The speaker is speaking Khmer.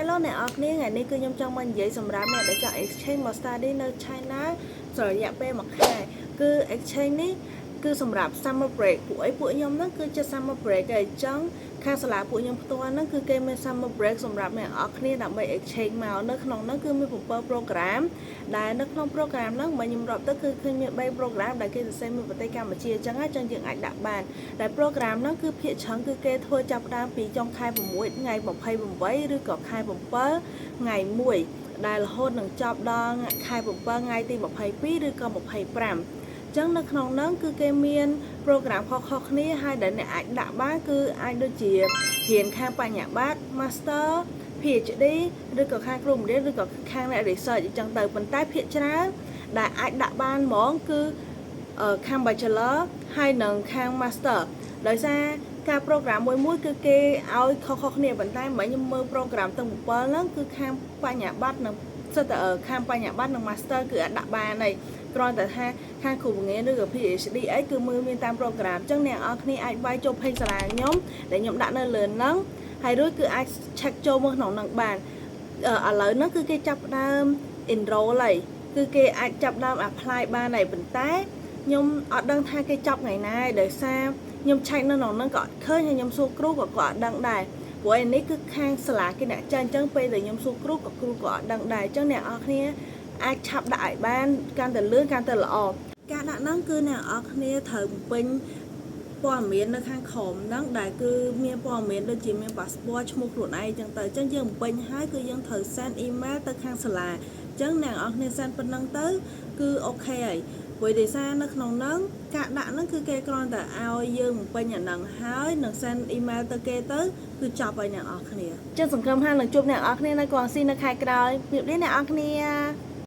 Hello nè, ngày nay cứ nhom trong mình vậy sầm rạp nè để cho exchange một study nơi China rồi dạ pe một hai cứ exchange ní cứ sầm rạp summer break buổi nhom nó cứ cho summer break cái trắng khang sả lá buổi nhomตัวnó cứ game summer break สำหรับเนี่ยออกนี่ដើម្បី exchange មកនៅក្នុងនោះគឺមានprogram ដែលនៅក្នុង program ហ្នឹងបើខ្ញុំរាប់ទៅគឺឃើញមាន3 program ដែលគេសរសេរមួយប្រទេសកម្ពុជាអញ្ចឹងហើយចឹងយើងអាចដាក់បានតែ program ហ្នឹងគឺភាគច្រើនគឺគេធ្វើចាប់ផ្ដើមពីចុងខែ6ថ្ងៃ28ឬក៏ខែ7ថ្ងៃ1ដែលរហូតនឹងចប់ដល់ខែ7ថ្ងៃទី22ឬក៏25ចឹងនៅក្នុងហ្នឹងគឺគេមាន program ខុសៗគ្នាហើយដែលអ្នកអាចដាក់បានគឺអាចដូចជារៀនខាងបញ្ញាបត្រ Master PhD ឬក៏ខាងគ្រូបង្រៀនឬក៏ខាងអ្នក research អញ្ចឹងទៅប៉ុន្តែភាគច្រើនដែលអាចដាក់បានហ្មងគឺខាង Bachelor ហើយនិងខាង Master ដោយសារការ program មួយគឺគេឲ្យខុសៗគ្នាប៉ុន្តែមិនខ្ញុំមើល program ទាំង7ហ្នឹងគឺខាងបញ្ញាបត្រនិងសិតតែខាងបញ្ញាបត្រនិង Master គឺអាចដាក់បានហើយគ្រាន់តែថាខាងគ្រូបង្រៀនឬក៏ PhD អីគឺមើលមានតាម program អញ្ចឹងអ្នកនរគ្នាអាចវាយចូល page សាលាខ្ញុំដែលខ្ញុំដាក់នៅលើហ្នឹងហើយរួចគឺអាច check ចូលមកក្នុងហ្នឹងបានឥឡូវហ្នឹងគឺគេចាប់ផ្ដើម enroll ហើយគឺគេអាចចាប់ផ្ដើម apply បានហើយប៉ុន្តែខ្ញុំអត់ដឹងថាគេចាប់ថ្ងៃណាដោយសារខ្ញុំ check នៅក្នុងហ្នឹងក៏អត់ឃើញហើយខ្ញុំសួរគ្រូក៏គាត់អត់ដឹងដែរព្រោះឯនេះគឺខាងសាលាគេអ្នកចាអញ្ចឹងពេលដែលខ្ញុំសួរគ្រូក៏គ្រូក៏អត់ដឹងដែរអញ្ចឹងអ្នកនរគ្នាអាចឆាប់ដាក់ឲ្យបានកាន់តែលឿនកាន់តែល្អការដាក់ហ្នឹងគឺអ្នកនរគ្នាត្រូវបំពេញព័ត៌មាននៅខាងក្រោមហ្នឹងដែលគឺមានព័ត៌មានដូចជាមាន passport ឈ្មោះខ្លួនឯងអញ្ចឹងទៅអញ្ចឹងយើងបំពេញហើយគឺយើងត្រូវ send email ទៅខាងសាលាអញ្ចឹងអ្នកនរគ្នា send ប៉ុណ្ណឹងទៅគឺអូខេហើយព្រោះដោយសារនៅក្នុងហ្នឹងការដាក់ហ្នឹងគឺគេគ្រាន់តែឲ្យយើងបំពេញអាហ្នឹងហើយនឹង send email ទៅគេទៅគឺចប់ហើយអ្នកនរគ្នាអញ្ចឹងសង្ឃឹមថានឹងជួបអ្នកនរគ្នានៅកងស៊ីនៅខែក្រោយជម្រាបលាអ្នកនរគ្នា